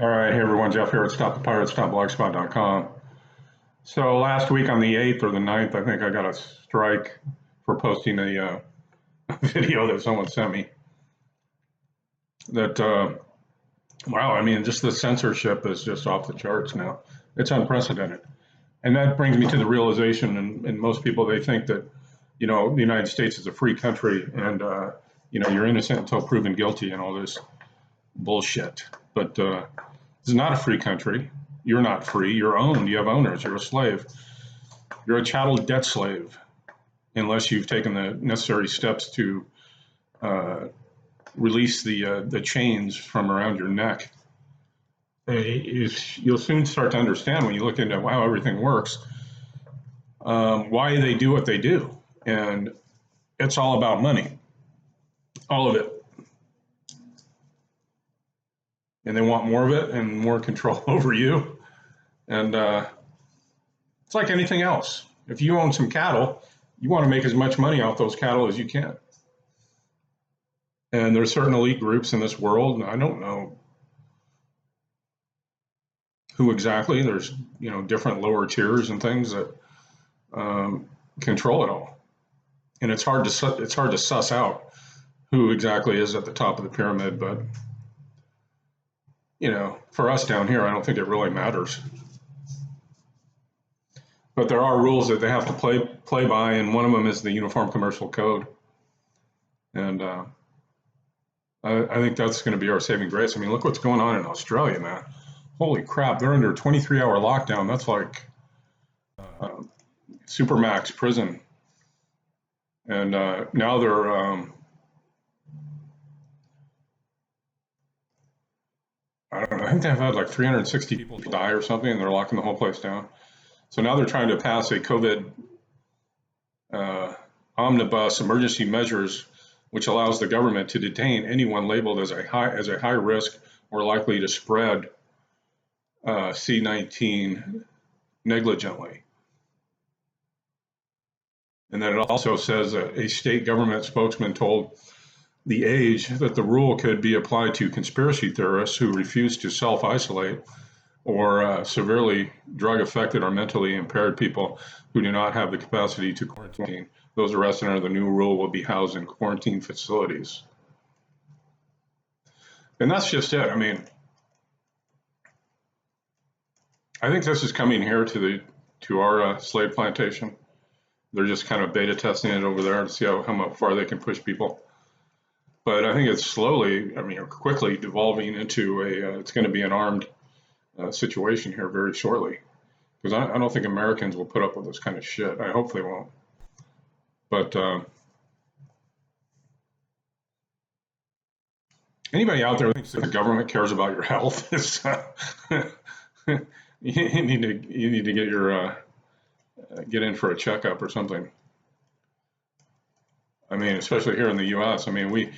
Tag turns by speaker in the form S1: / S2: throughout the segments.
S1: All right, hey everyone, Jeff here at StopThePirates.blogspot.com. So last week on the 8th or the 9th, I think I got a strike for posting a video that someone sent me. That, wow, I mean, just the censorship is just off the charts now. It's unprecedented. And that brings me to the realization, and most people, they think that, the United States is a free country and, you're innocent until proven guilty and all this bullshit. But it's not a free country. You're not free. You're owned. You have owners. You're a slave. You're a chattel debt slave unless you've taken the necessary steps to release the chains from around your neck. You'll soon start to understand when you look into how everything works, why they do what they do. And it's all about money. All of it. And they want more of it and more control over you. And it's like anything else. If you own some cattle, you want to make as much money off those cattle as you can. And there's certain elite groups in this world, and I don't know who exactly. There's different lower tiers and things that control it all. And it's hard to suss out who exactly is at the top of the pyramid, but for us down here, I don't think it really matters. But there are rules that they have to play by, and one of them is the Uniform Commercial Code. And I think that's going to be our saving grace. I mean, look what's going on in Australia, man. Holy crap, they're under a 23-hour lockdown. That's like Supermax prison. And now they're I don't know, I think they've had like 360 people die or something, and they're locking the whole place down. So now they're trying to pass a COVID omnibus emergency measures, which allows the government to detain anyone labeled as a high risk or likely to spread C-19 negligently. And then it also says that a state government spokesman told The Age that the rule could be applied to conspiracy theorists who refuse to self-isolate or severely drug-affected or mentally impaired people who do not have the capacity to quarantine. Those arrested under the new rule will be housed in quarantine facilities. And that's just it. I mean, I think this is coming here to our slave plantation. They're just kind of beta testing it over there to see how far they can push people. But I think it's slowly, or quickly devolving into it's going to be an armed situation here very shortly. Because I don't think Americans will put up with this kind of shit. I hope they won't. But anybody out there who thinks that the government cares about your health, you need to get in for a checkup or something. I mean, especially here in the U.S. I mean, we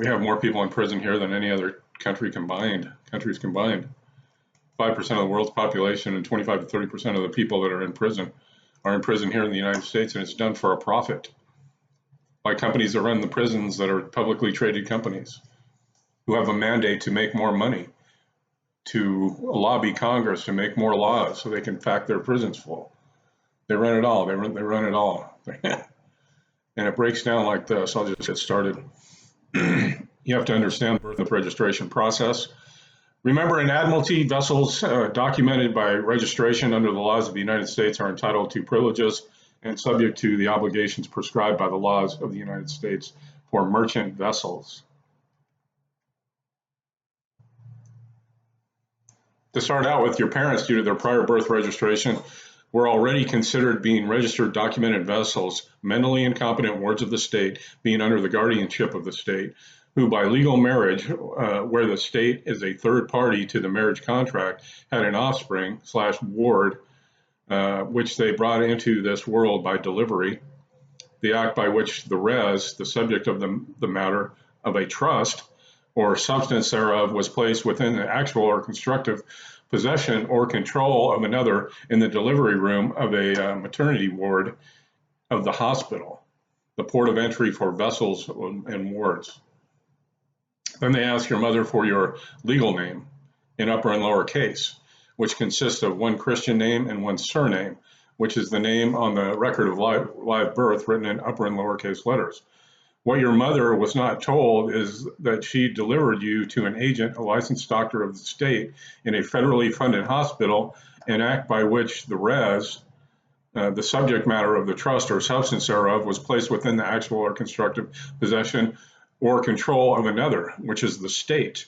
S1: have more people in prison here than any other countries combined. 5% of the world's population and 25 to 30% of the people that are in prison here in the United States, and it's done for a profit by companies that run the prisons that are publicly traded companies who have a mandate to make more money, to lobby Congress to make more laws so they can pack their prisons full. They run it all. They run it all. And it breaks down like this. I'll just get started. You have to understand the birth registration process. Remember, in Admiralty, vessels documented by registration under the laws of the United States are entitled to privileges and subject to the obligations prescribed by the laws of the United States for merchant vessels. To start out with, your parents, due to their prior birth registration, were already considered being registered documented vessels, mentally incompetent wards of the state, being under the guardianship of the state, who by legal marriage, where the state is a third party to the marriage contract, had an offspring/ward, which they brought into this world by delivery, the act by which the subject of the matter of a trust or substance thereof was placed within the actual or constructive possession or control of another in the delivery room of a maternity ward of the hospital, the port of entry for vessels and wards. Then they ask your mother for your legal name, in upper and lower case, which consists of one Christian name and one surname, which is the name on the record of live birth written in upper and lowercase letters. What your mother was not told is that she delivered you to an agent, a licensed doctor of the state, in a federally funded hospital, an act by which the res, the subject matter of the trust or substance thereof, was placed within the actual or constructive possession or control of another, which is the state,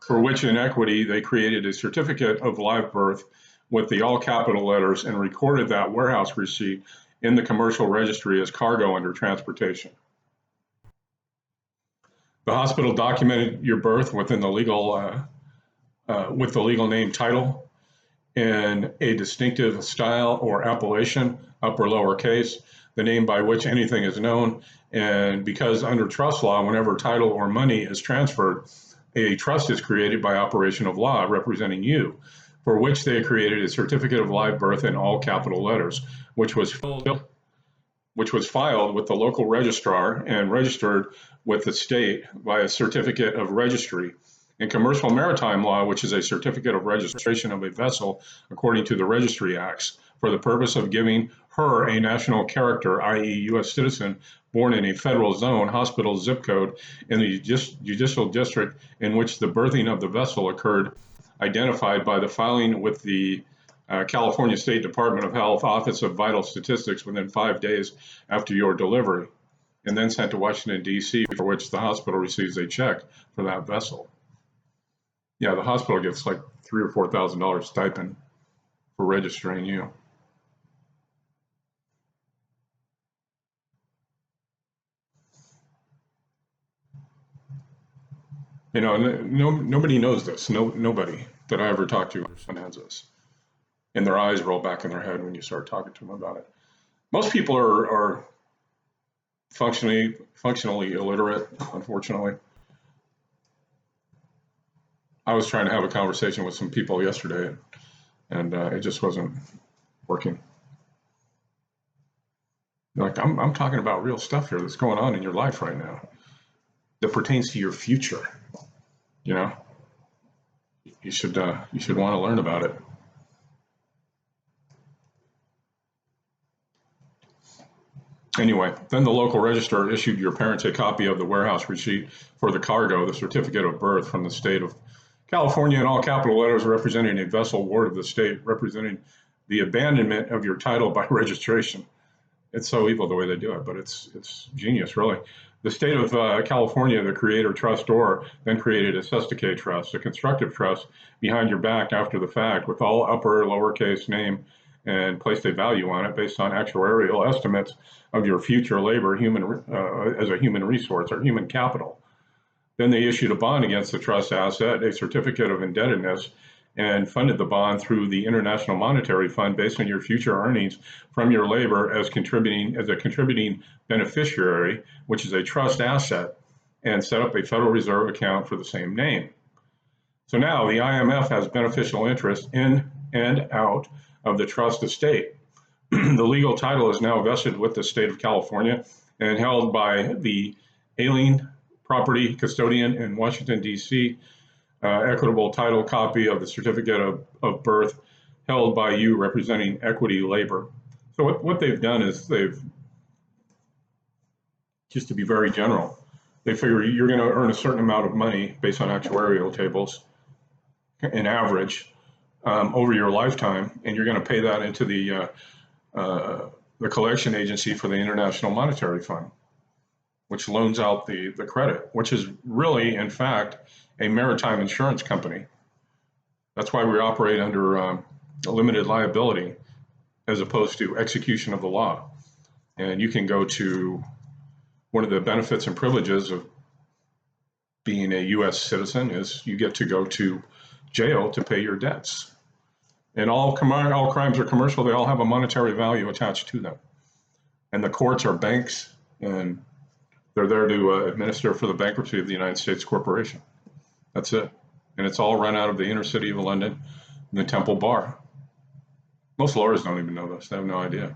S1: for which in equity they created a certificate of live birth with the all capital letters and recorded that warehouse receipt in the commercial registry as cargo under transportation. The hospital documented your birth within the legal, with the legal name title in a distinctive style or appellation, upper lower case, the name by which anything is known. And because under trust law, whenever title or money is transferred, a trust is created by operation of law representing you, for which they created a certificate of live birth in all capital letters, which was filed with the local registrar and registered with the state by a certificate of registry. In commercial maritime law, which is a certificate of registration of a vessel according to the Registry Acts, for the purpose of giving her a national character, i.e. U.S. citizen, born in a federal zone, hospital zip code in the judicial district in which the birthing of the vessel occurred, identified by the filing with the California State Department of Health Office of Vital Statistics within 5 days after your delivery, and then sent to Washington, D.C., for which the hospital receives a check for that vessel. Yeah, the hospital gets like $3,000 or $4,000 stipend for registering you. You know, nobody knows this. Nobody that I ever talked to has this. And their eyes roll back in their head when you start talking to them about it. Most people are functionally illiterate, unfortunately. I was trying to have a conversation with some people yesterday, and it just wasn't working. Like, I'm talking about real stuff here that's going on in your life right now that pertains to your future. You know, you should want to learn about it. Anyway, then the local registrar issued your parents a copy of the warehouse receipt for the cargo, the certificate of birth from the state of California in all capital letters representing a vessel ward of the state, representing the abandonment of your title by registration. It's so evil the way they do it, but it's genius, really. The state of California, the creator trustor, then created a Sestake trust, a constructive trust behind your back after the fact, with all upper lowercase name, and placed a value on it based on actuarial estimates of your future labor as a human resource or human capital. Then they issued a bond against the trust asset, a certificate of indebtedness, and funded the bond through the International Monetary Fund based on your future earnings from your labor as a contributing beneficiary, which is a trust asset, and set up a Federal Reserve account for the same name. So now the IMF has beneficial interest in and out of the trust estate. The legal title is now vested with the state of California and held by the Aileen Property Custodian in Washington, D.C., equitable title copy of the certificate of birth held by you representing Equity Labor. So what they've done is just to be very general, they figure you're going to earn a certain amount of money based on actuarial tables, an average, over your lifetime, and you're going to pay that into the collection agency for the International Monetary Fund, which loans out the credit, which is really, in fact, a maritime insurance company. That's why we operate under a limited liability as opposed to execution of the law. And you can go to one of the benefits and privileges of being a U.S. citizen is you get to go to jail to pay your debts. And all crimes are commercial. They all have a monetary value attached to them. And the courts are banks, and they're there to administer for the bankruptcy of the United States corporation. That's it. And it's all run out of the inner city of London in the Temple Bar. Most lawyers don't even know this. They have no idea.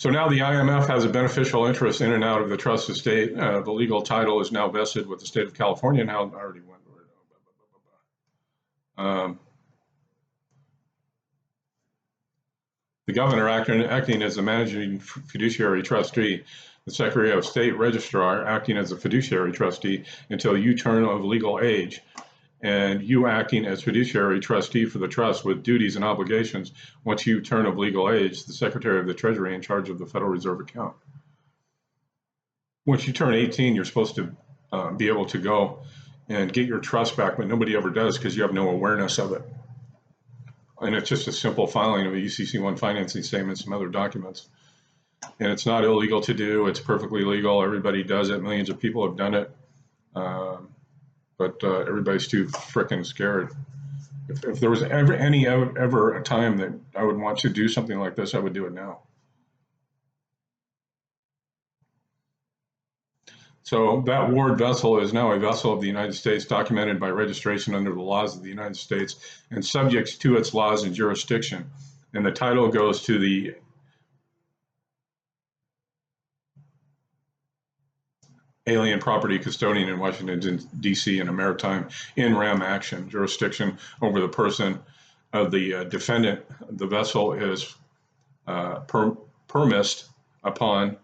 S1: So now the IMF has a beneficial interest in and out of the trust estate. The legal title is now vested with the state of California. Now I already went over it. The governor acting as the managing fiduciary trustee, the Secretary of State registrar acting as a fiduciary trustee until you turn of legal age, and you acting as fiduciary trustee for the trust with duties and obligations once you turn of legal age, the Secretary of the Treasury in charge of the Federal Reserve account. Once you turn 18, you're supposed to be able to go and get your trust back, but nobody ever does because you have no awareness of it. And it's just a simple filing of a UCC1 financing statement, some other documents. And it's not illegal to do, it's perfectly legal. Everybody does it, millions of people have done it. But everybody's too frickin' scared. If there was ever a time that I would want to do something like this, I would do it now. So that Ward vessel is now a vessel of the United States, documented by registration under the laws of the United States and subject to its laws and jurisdiction. And the title goes to the alien property custodian in Washington, D.C. in a maritime in-rem action jurisdiction over the person of the defendant. The vessel is premised upon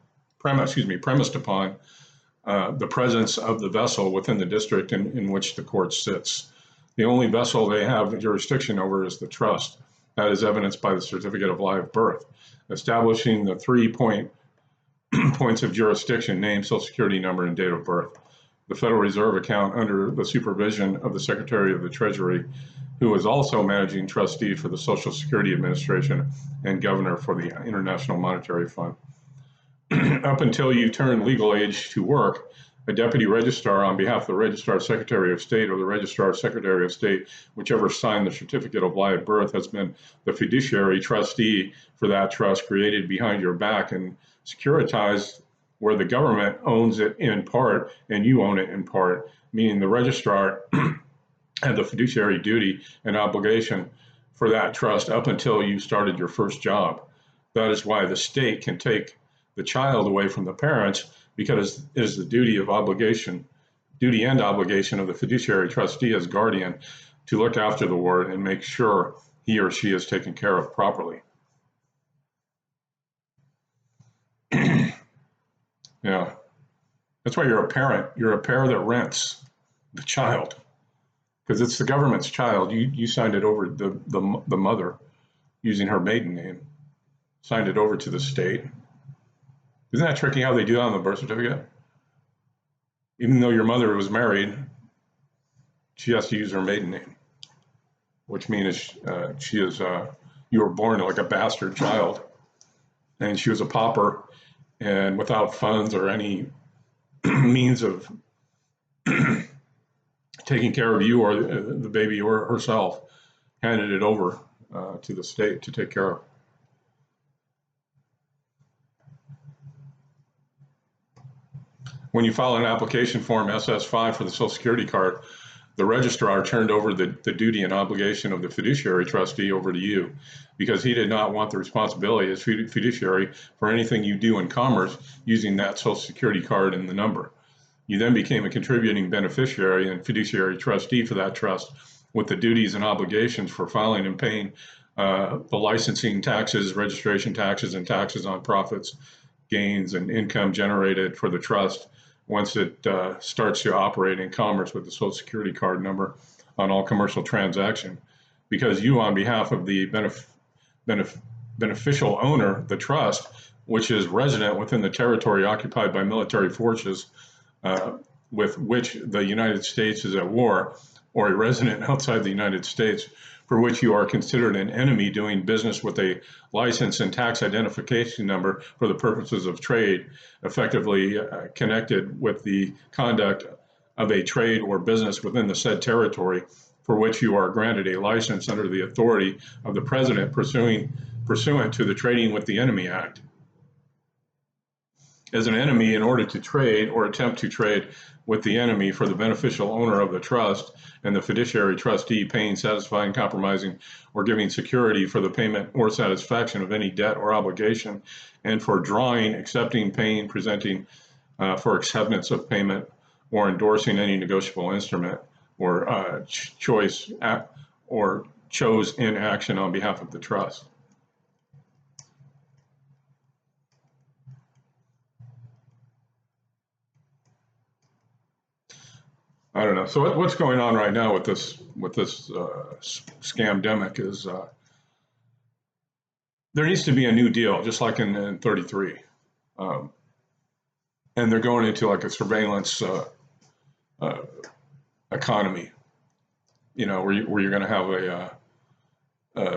S1: the presence of the vessel within the district in which the court sits. The only vessel they have jurisdiction over is the trust. That is evidenced by the certificate of live birth, establishing the 3 points of jurisdiction: name, social security number, and date of birth. The Federal Reserve account under the supervision of the Secretary of the Treasury, who is also managing trustee for the Social Security Administration and governor for the International Monetary Fund. Up until you turn legal age to work, a deputy registrar on behalf of the Registrar Secretary of State or the Registrar Secretary of State, whichever signed the certificate of live birth, has been the fiduciary trustee for that trust created behind your back and securitized, where the government owns it in part and you own it in part, meaning the registrar had the fiduciary duty and obligation for that trust up until you started your first job. That is why the state can take the child away from the parents, because it is the duty and obligation of the fiduciary trustee as guardian to look after the ward and make sure he or she is taken care of properly. Yeah, that's why you're a parent. You're a pair that rents the child, because it's the government's child. You signed it over, the mother, using her maiden name, signed it over to the state. Isn't that tricky how they do that on the birth certificate? Even though your mother was married, she has to use her maiden name, which means you were born like a bastard child, and she was a pauper, and without funds or any means of taking care of you or the baby or herself, handed it over to the state to take care of. When you file an application form SS5 for the Social Security card, the registrar turned over the duty and obligation of the fiduciary trustee over to you, because he did not want the responsibility as fiduciary for anything you do in commerce using that Social Security card and the number. You then became a contributing beneficiary and fiduciary trustee for that trust, with the duties and obligations for filing and paying the licensing taxes, registration taxes, and taxes on profits, gains, and income generated for the trust once it starts to operate in commerce with the Social Security card number on all commercial transaction. Because you, on behalf of the beneficial owner, the trust, which is resident within the territory occupied by military forces with which the United States is at war, or a resident outside the United States for which you are considered an enemy doing business with a license and tax identification number for the purposes of trade, effectively connected with the conduct of a trade or business within the said territory, for which you are granted a license under the authority of the President pursuant to the Trading with the Enemy Act. as an enemy in order to trade or attempt to trade with the enemy for the beneficial owner of the trust and the fiduciary trustee paying, satisfying, compromising, or giving security for the payment or satisfaction of any debt or obligation, and for drawing, accepting, paying, presenting for acceptance of payment, or endorsing any negotiable instrument or choice or chose in action on behalf of the trust. I don't know. So what's going on right now with this scamdemic is there needs to be a new deal, just like in 33, and they're going into like a surveillance economy, you know, where you're going to have a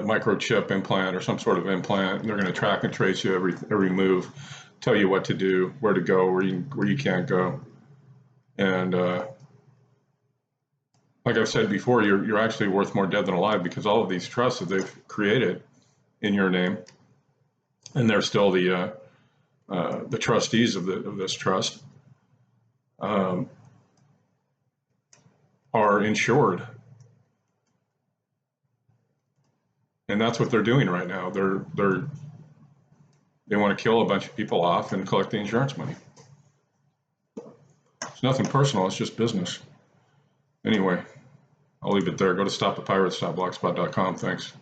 S1: microchip implant or some sort of implant. They're going to track and trace you every move, tell you what to do, where to go, where you can't go, and like I've said before, you're actually worth more dead than alive, because all of these trusts that they've created in your name, and they're still the trustees of this trust, are insured, and that's what they're doing right now. They want to kill a bunch of people off and collect the insurance money. It's nothing personal. It's just business. Anyway, I'll leave it there. Go to stopthepirates.blogspot.com. Thanks.